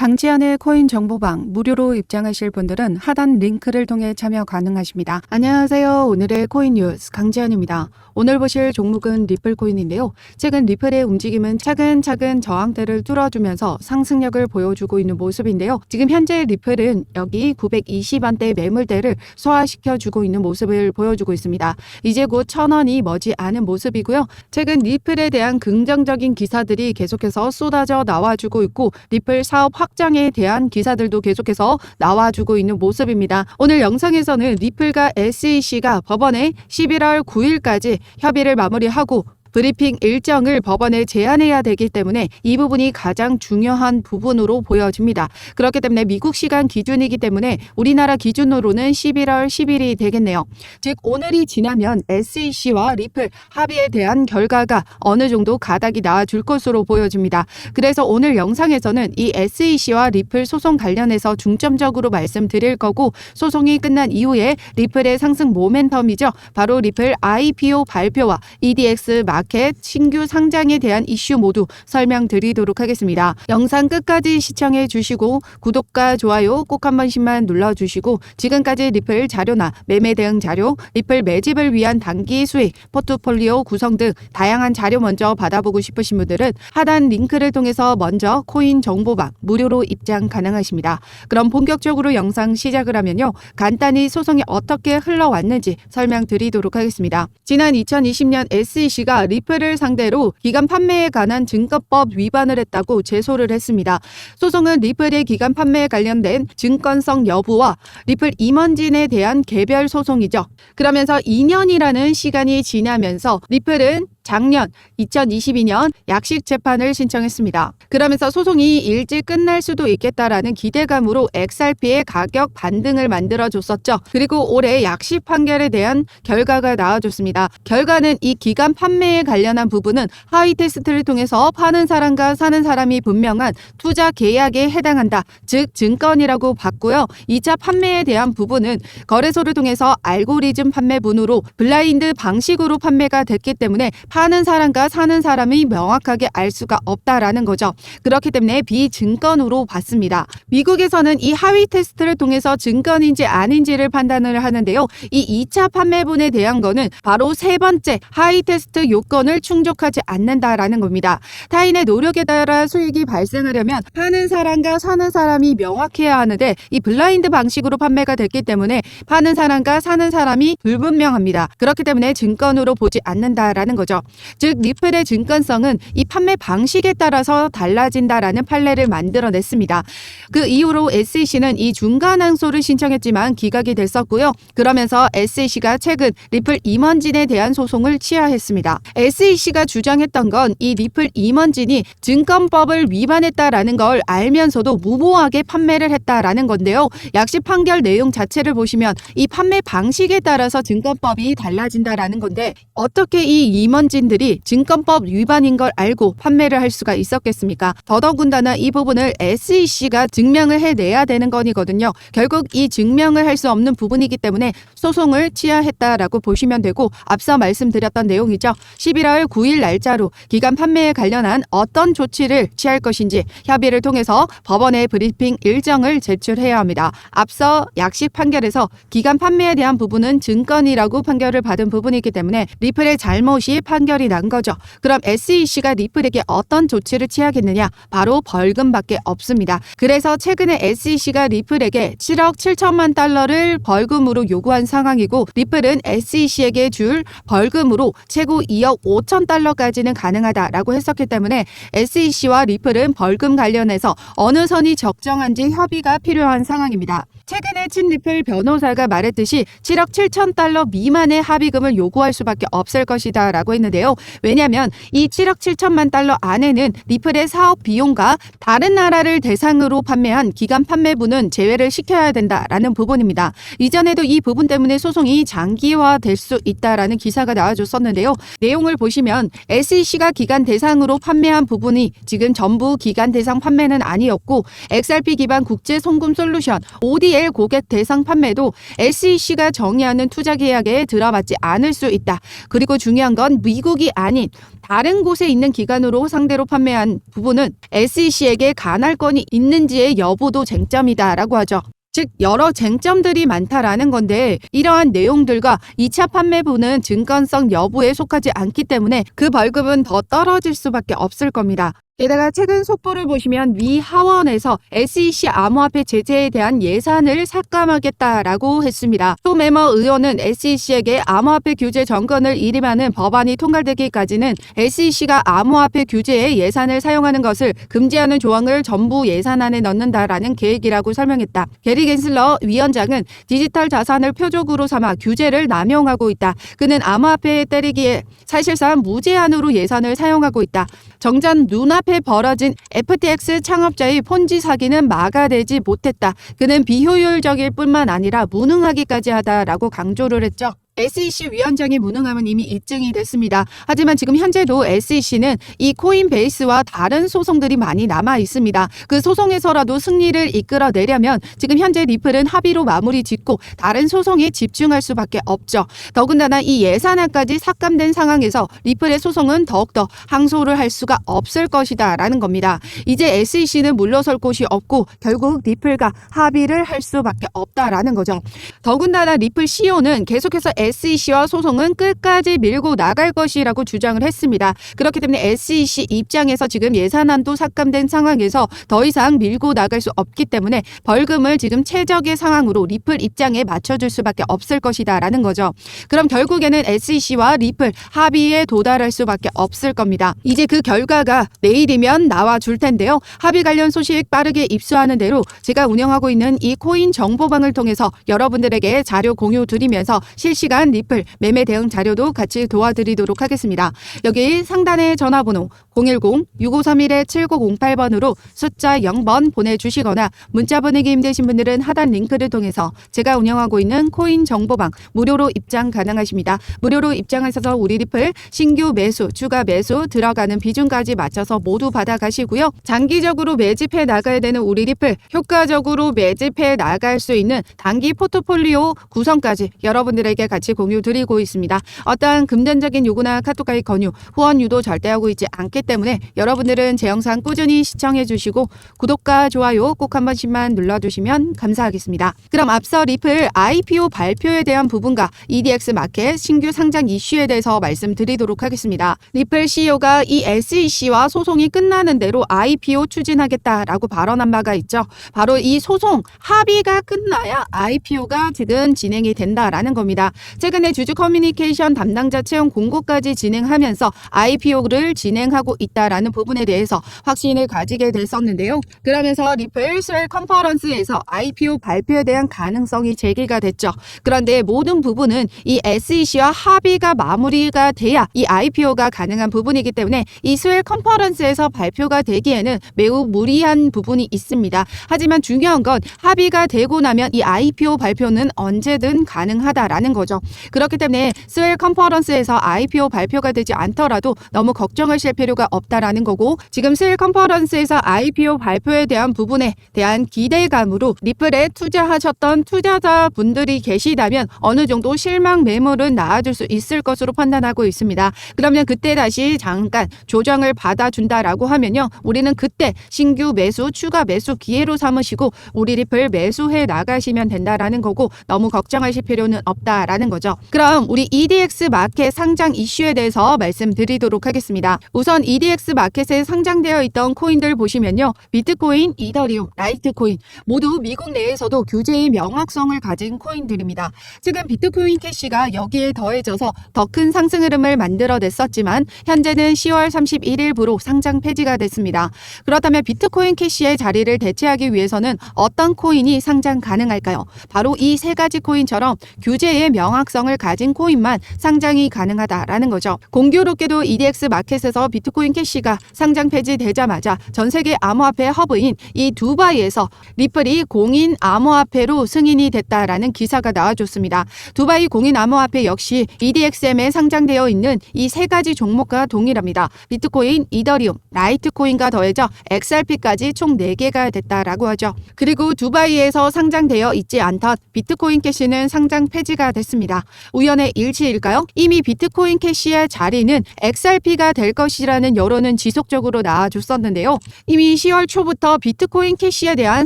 강지연의 코인 정보방 무료로 입장하실 분들은 하단 링크를 통해 참여 가능하십니다. 안녕하세요. 오늘의 코인 뉴스 강지연입니다. 오늘 보실 종목은 리플코인인데요. 최근 리플의 움직임은 차근차근 저항대를 뚫어주면서 상승력을 보여주고 있는 모습인데요. 지금 현재 리플은 여기 920원대 매물대를 소화시켜주고 있는 모습을 보여주고 있습니다. 이제 곧 1000원이 머지 않은 모습이고요. 최근 리플에 대한 긍정적인 기사들이 계속해서 쏟아져 나와주고 있고 리플 사업 확장에 대한 기사들도 계속해서 나와주고 있는 모습입니다. 오늘 영상에서는 리플과 SEC가 법원에 11월 9일까지 협의를 마무리하고 브리핑 일정을 법원에 제안해야 되기 때문에 이 부분이 가장 중요한 부분으로 보여집니다. 그렇기 때문에 미국 시간 기준이기 때문에 우리나라 기준으로는 11월 10일이 되겠네요. 즉 오늘이 지나면 SEC와 리플 합의에 대한 결과가 어느 정도 가닥이 나와줄 것으로 보여집니다. 그래서 오늘 영상에서는 이 SEC와 리플 소송 관련해서 중점적으로 말씀드릴 거고 소송이 끝난 이후에 리플의 상승 모멘텀이죠. 바로 리플 IPO 발표와 EDX 마켓 신규 상장에 대한 이슈 모두 설명드리도록 하겠습니다. 영상 끝까지 시청해 주시고 구독과 좋아요 꼭 한 번씩만 눌러주시고 지금까지 리플 자료나 매매 대응 자료, 리플 매집을 위한 단기 수익, 포트폴리오 구성 등 다양한 자료 먼저 받아보고 싶으신 분들은 하단 링크를 통해서 먼저 코인 정보방 무료로 입장 가능하십니다. 그럼 본격적으로 영상 시작을 하면요. 간단히 소송이 어떻게 흘러왔는지 설명드리도록 하겠습니다. 지난 2020년 SEC가 리플을 상대로 기간 판매에 관한 증권법 위반을 했다고 제소를 했습니다. 소송은 리플의 기간 판매에 관련된 증권성 여부와 리플 임원진에 대한 개별 소송이죠. 그러면서 2년이라는 시간이 지나면서 리플은 작년 2022년 약식 재판을 신청했습니다. 그러면서 소송이 일찍 끝날 수도 있겠다라는 기대감으로 XRP의 가격 반등을 만들어줬었죠. 그리고 올해 약식 판결에 대한 결과가 나와줬습니다. 결과는 이 기간 판매에 관련한 부분은 하위 테스트를 통해서 파는 사람과 사는 사람이 분명한 투자 계약에 해당한다. 즉 증권이라고 봤고요. 2차 판매에 대한 부분은 거래소를 통해서 알고리즘 판매분으로 블라인드 방식으로 판매가 됐기 때문에 파는 사람과 사는 사람이 명확하게 알 수가 없다라는 거죠. 그렇기 때문에 비증권으로 봤습니다. 미국에서는 이 하위 테스트를 통해서 증권인지 아닌지를 판단을 하는데요. 이 2차 판매분에 대한 거는 바로 세 번째 하위 테스트 요건을 충족하지 않는다라는 겁니다. 타인의 노력에 따라 수익이 발생하려면 파는 사람과 사는 사람이 명확해야 하는데 이 블라인드 방식으로 판매가 됐기 때문에 파는 사람과 사는 사람이 불분명합니다. 그렇기 때문에 증권으로 보지 않는다라는 거죠. 즉 리플의 증권성은 이 판매 방식에 따라서 달라진다라는 판례를 만들어냈습니다. 그 이후로 SEC는 이 중간 항소를 신청했지만 기각이 됐었고요. 그러면서 SEC가 최근 리플 임원진에 대한 소송을 취하했습니다. SEC가 주장했던 건 이 리플 임원진이 증권법을 위반했다라는 걸 알면서도 무모하게 판매를 했다라는 건데요. 약식 판결 내용 자체를 보시면 이 판매 방식에 따라서 증권법이 달라진다라는 건데 어떻게 이 임원진들이 증권법 위반인 걸 알고 판매를 할 수가 있었겠습니까? 더더군다나 이 부분을 SEC가 증명을 해내야 되는 건이거든요. 결국 이 증명을 할 수 없는 부분이기 때문에 소송을 취하했다라고 보시면 되고 앞서 말씀드렸던 내용이죠. 11월 9일 날짜로 기간 판매에 관련한 어떤 조치를 취할 것인지 협의를 통해서 법원에 브리핑 일정을 제출해야 합니다. 앞서 약식 판결에서 기간 판매에 대한 부분은 증권이라고 판결을 받은 부분이기 때문에 리플의 잘못이 판결이 난 거죠. 그럼 SEC가 리플에게 어떤 조치를 취하겠느냐? 바로 벌금밖에 없습니다. 그래서 최근에 SEC가 리플에게 7억 7천만 달러를 벌금으로 요구한 상황이고 리플은 SEC에게 줄 벌금으로 최고 2억 5천 달러까지는 가능하다라고 했었기 때문에 SEC와 리플은 벌금 관련해서 어느 선이 적정한지 협의가 필요한 상황입니다. 최근에 친리플 변호사가 말했듯이 7억 7천 달러 미만의 합의금을 요구할 수밖에 없을 것이다 라고 했는데요. 왜냐하면 이 7억 7천만 달러 안에는 리플의 사업 비용과 다른 나라를 대상으로 판매한 기간 판매분은 제외를 시켜야 된다라는 부분입니다. 이전에도 이 부분 때문에 소송이 장기화될 수 있다라는 기사가 나와줬었는데요. 내용을 보시면 SEC가 기간 대상으로 판매한 부분이 지금 전부 기간 대상 판매는 아니었고 XRP 기반 국제 송금 솔루션 OD SEL 고객 대상 판매도 SEC가 정의하는 투자 계약에 들어맞지 않을 수 있다. 그리고 중요한 건 미국이 아닌 다른 곳에 있는 기관으로 상대로 판매한 부분은 SEC에게 간할권이 있는지의 여부도 쟁점이다라고 하죠. 즉 여러 쟁점들이 많다라는 건데 이러한 내용들과 2차 판매부는 증권성 여부에 속하지 않기 때문에 그 벌금은 더 떨어질 수밖에 없을 겁니다. 게다가 최근 속보를 보시면 미 하원에서 SEC 암호화폐 제재에 대한 예산을 삭감하겠다라고 했습니다. 톰 에머 의원은 SEC에게 암호화폐 규제 정권을 일임하는 법안이 통과되기까지는 SEC가 암호화폐 규제에 예산을 사용하는 것을 금지하는 조항을 전부 예산안에 넣는다라는 계획이라고 설명했다. 게리 겐슬러 위원장은 디지털 자산을 표적으로 삼아 규제를 남용하고 있다. 그는 암호화폐에 때리기에 사실상 무제한으로 예산을 사용하고 있다. 정작 눈앞에 벌어진 FTX 창업자의 폰지 사기는 막아내지 못했다. 그는 비효율적일 뿐만 아니라 무능하기까지 하다라고 강조를 했죠. SEC 위원장의 무능함은 이미 입증이 됐습니다. 하지만 지금 현재도 SEC는 이 코인베이스와 다른 소송들이 많이 남아 있습니다. 그 소송에서라도 승리를 이끌어내려면 지금 현재 리플은 합의로 마무리 짓고 다른 소송에 집중할 수밖에 없죠. 더군다나 이 예산안까지 삭감된 상황에서 리플의 소송은 더욱더 항소를 할 수가 없을 것이다 라는 겁니다. 이제 SEC는 물러설 곳이 없고 결국 리플과 합의를 할 수밖에 없다라는 거죠. 더군다나 리플 CEO는 계속해서 SEC와 소송은 끝까지 밀고 나갈 것이라고 주장을 했습니다. 그렇기 때문에 SEC 입장에서 지금 예산안도 삭감된 상황에서 더 이상 밀고 나갈 수 없기 때문에 벌금을 지금 최적의 상황으로 리플 입장에 맞춰줄 수밖에 없을 것이다 라는 거죠. 그럼 결국에는 SEC와 리플 합의에 도달할 수밖에 없을 겁니다. 이제 그 결과가 내일이면 나와줄 텐데요. 합의 관련 소식 빠르게 입수하는 대로 제가 운영하고 있는 이 코인 정보방을 통해서 여러분들에게 자료 공유 드리면서 실시간 리플 매매 대응 자료도 같이 도와드리도록 하겠습니다. 여기 상단의 전화번호 010-6531-7908번으로 숫자 0번 보내주시거나 문자 보내기 힘드신 분들은 하단 링크를 통해서 제가 운영하고 있는 코인 정보방 무료로 입장 가능하십니다. 무료로 입장하셔서 우리 리플 신규 매수, 추가 매수 들어가는 비중까지 맞춰서 모두 받아가시고요. 장기적으로 매집해 나가야 되는 우리 리플 효과적으로 매집해 나갈 수 있는 단기 포트폴리오 구성까지 여러분들에게 같이 공유 드리고 있습니다. 어떠한 금전적인 요구나 카톡가입 권유, 후원 유도 절대 하고 있지 않기 때문에 여러분들은 제 영상 꾸준히 시청해 주시고 구독과 좋아요 꼭 한 번씩만 눌러주시면 감사하겠습니다. 그럼 앞서 리플 IPO 발표에 대한 부분과 EDX 마켓 신규 상장 이슈에 대해서 말씀드리도록 하겠습니다. 리플 CEO가 이 SEC와 소송이 끝나는 대로 IPO 추진하겠다라고 발언한 바가 있죠. 바로 이 소송 합의가 끝나야 IPO가 지금 진행이 된다라는 겁니다. 최근에 주주 커뮤니케이션 담당자 채용 공고까지 진행하면서 IPO를 진행하고 있다라는 부분에 대해서 확신을 가지게 됐었는데요. 그러면서 리플 스웰 컨퍼런스에서 IPO 발표에 대한 가능성이 제기가 됐죠. 그런데 모든 부분은 이 SEC와 합의가 마무리가 돼야 이 IPO가 가능한 부분이기 때문에 이 스웰 컨퍼런스에서 발표가 되기에는 매우 무리한 부분이 있습니다. 하지만 중요한 건 합의가 되고 나면 이 IPO 발표는 언제든 가능하다라는 거죠. 그렇기 때문에 스웰 컨퍼런스에서 IPO 발표가 되지 않더라도 너무 걱정하실 필요가 없다라는 거고 지금 스웰 컨퍼런스에서 IPO 발표에 대한 부분에 대한 기대감으로 리플에 투자하셨던 투자자분들이 계시다면 어느 정도 실망 매물은 나와줄 수 있을 것으로 판단하고 있습니다. 그러면 그때 다시 잠깐 조정을 받아준다라고 하면요. 우리는 그때 신규 매수, 추가 매수 기회로 삼으시고 우리 리플 매수해 나가시면 된다라는 거고 너무 걱정하실 필요는 없다라는 거죠. 그럼 우리 EDX 마켓 상장 이슈에 대해서 말씀드리도록 하겠습니다. 우선 EDX 마켓에 상장되어 있던 코인들 보시면요. 비트코인, 이더리움, 라이트코인 모두 미국 내에서도 규제의 명확성을 가진 코인들입니다. 최근 비트코인 캐시가 여기에 더해져서 더 큰 상승 흐름을 만들어냈었지만 현재는 10월 31일부로 상장 폐지가 됐습니다. 그렇다면 비트코인 캐시의 자리를 대체하기 위해서는 어떤 코인이 상장 가능할까요? 바로 이 세 가지 코인처럼 규제의 명확 명확성을 가진 코인만 상장이 가능하다라는 거죠. 공교롭게도 EDX 마켓에서 비트코인 캐시가 상장 폐지되자마자 전 세계 암호화폐 허브인 이 두바이에서 리플이 공인 암호화폐로 승인이 됐다라는 기사가 나와줬습니다. 두바이 공인 암호화폐 역시 EDXM에 상장되어 있는 이 세 가지 종목과 동일합니다. 비트코인, 이더리움, 라이트코인과 더해져 XRP까지 총 4개가 됐다라고 하죠. 그리고 두바이에서 상장되어 있지 않던 비트코인 캐시는 상장 폐지가 됐습니다. 우연의 일치일까요? 이미 비트코인 캐시의 자리는 XRP가 될 것이라는 여론은 지속적으로 나와줬었는데요. 이미 10월 초부터 비트코인 캐시에 대한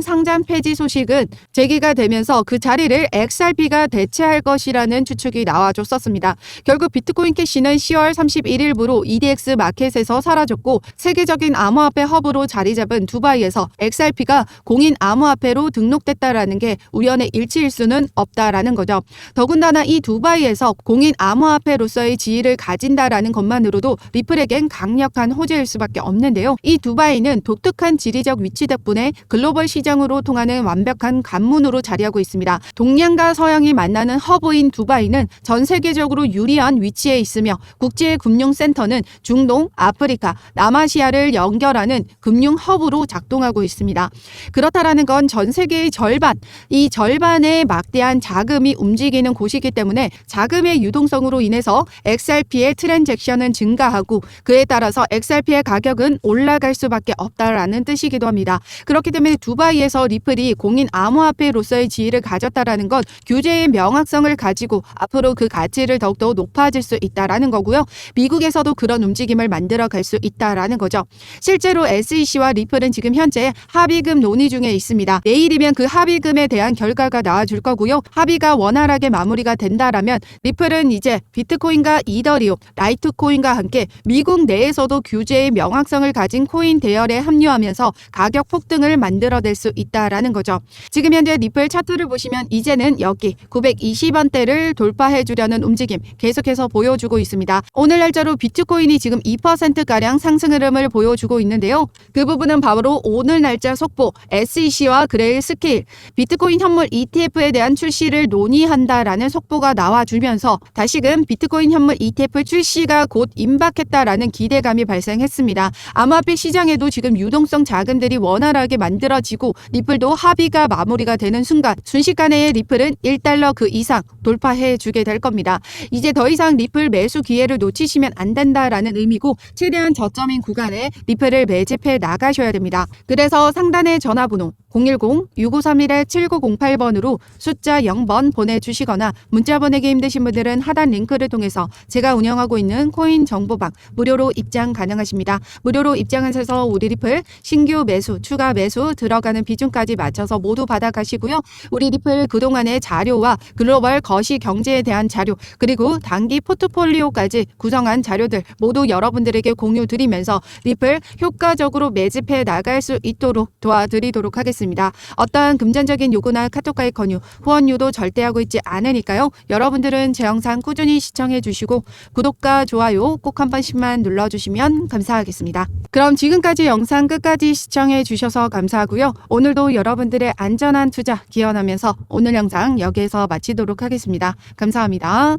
상장 폐지 소식은 제기가 되면서 그 자리를 XRP가 대체할 것이라는 추측이 나와줬었습니다. 결국 비트코인 캐시는 10월 31일부로 EDX 마켓에서 사라졌고 세계적인 암호화폐 허브로 자리 잡은 두바이에서 XRP가 공인 암호화폐로 등록됐다라는 게 우연의 일치일 수는 없다라는 거죠. 더군다나 이 두바이에서 공인 암호화폐로서의 지위를 가진다라는 것만으로도 리플에겐 강력한 호재일 수밖에 없는데요. 이 두바이는 독특한 지리적 위치 덕분에 글로벌 시장으로 통하는 완벽한 관문으로 자리하고 있습니다. 동양과 서양이 만나는 허브인 두바이는 전 세계적으로 유리한 위치에 있으며 국제금융센터는 중동, 아프리카, 남아시아를 연결하는 금융 허브로 작동하고 있습니다. 그렇다라는 건 전 세계의 절반, 이 절반의 막대한 자금이 움직이는 곳이기 때문에 자금의 유동성으로 인해서 XRP의 트랜잭션은 증가하고 그에 따라서 XRP의 가격은 올라갈 수밖에 없다라는 뜻이기도 합니다. 그렇기 때문에 두바이에서 리플이 공인 암호화폐로서의 지위를 가졌다라는 건 규제의 명확성을 가지고 앞으로 그 가치를 더욱더 높아질 수 있다라는 거고요. 미국에서도 그런 움직임을 만들어갈 수 있다라는 거죠. 실제로 SEC와 리플은 지금 현재 합의금 논의 중에 있습니다. 내일이면 그 합의금에 대한 결과가 나와줄 거고요. 합의가 원활하게 마무리가 된다라면 리플은 이제 비트코인과 이더리움, 라이트코인과 함께 미국 내에서도 규제의 명확성을 가진 코인 대열에 합류하면서 가격 폭등을 만들어낼 수 있다라는 거죠. 지금 현재 리플 차트를 보시면 이제는 여기 920원대를 돌파해 주려는 움직임 계속해서 보여주고 있습니다. 오늘 날짜로 비트코인이 지금 2%가량 상승 흐름을 보여주고 있는데요. 그 부분은 바로 오늘 날짜 속보 SEC와 그레일 스케일 비트코인 현물 ETF에 대한 출시를 논의한다라는 속보가 나와주면서 다시금 비트코인 현물 ETF 출시가 곧 임박했다라는 기대감이 발생했습니다. 암호화폐 시장에도 지금 유동성 자금들이 원활하게 만들어지고 리플도 합의가 마무리가 되는 순간 순식간에 리플은 1달러 그 이상 돌파해 주게 될 겁니다. 이제 더 이상 리플 매수 기회를 놓치시면 안 된다라는 의미고 최대한 저점인 구간에 리플을 매집해 나가셔야 됩니다. 그래서 상단의 전화번호 010-6531-7908번으로 숫자 0번 보내주시거나 문자 보내기 힘드신 분들은 하단 링크를 통해서 제가 운영하고 있는 코인 정보방 무료로 입장 가능하십니다. 무료로 입장하셔서 우리 리플 신규 매수, 추가 매수 들어가는 비중까지 맞춰서 모두 받아가시고요. 우리 리플 그동안의 자료와 글로벌 거시 경제에 대한 자료 그리고 단기 포트폴리오까지 구성한 자료들 모두 여러분들에게 공유드리면서 리플 효과적으로 매집해 나갈 수 있도록 도와드리도록 하겠습니다. 어떠한 금전적인 요구나 카톡 가입 권유, 후원료도 절대 하고 있지 않으니까요. 여러분들은 제 영상 꾸준히 시청해 주시고 구독과 좋아요 꼭 한 번씩만 눌러주시면 감사하겠습니다. 그럼 지금까지 영상 끝까지 시청해 주셔서 감사하고요. 오늘도 여러분들의 안전한 투자 기원하면서 오늘 영상 여기에서 마치도록 하겠습니다. 감사합니다.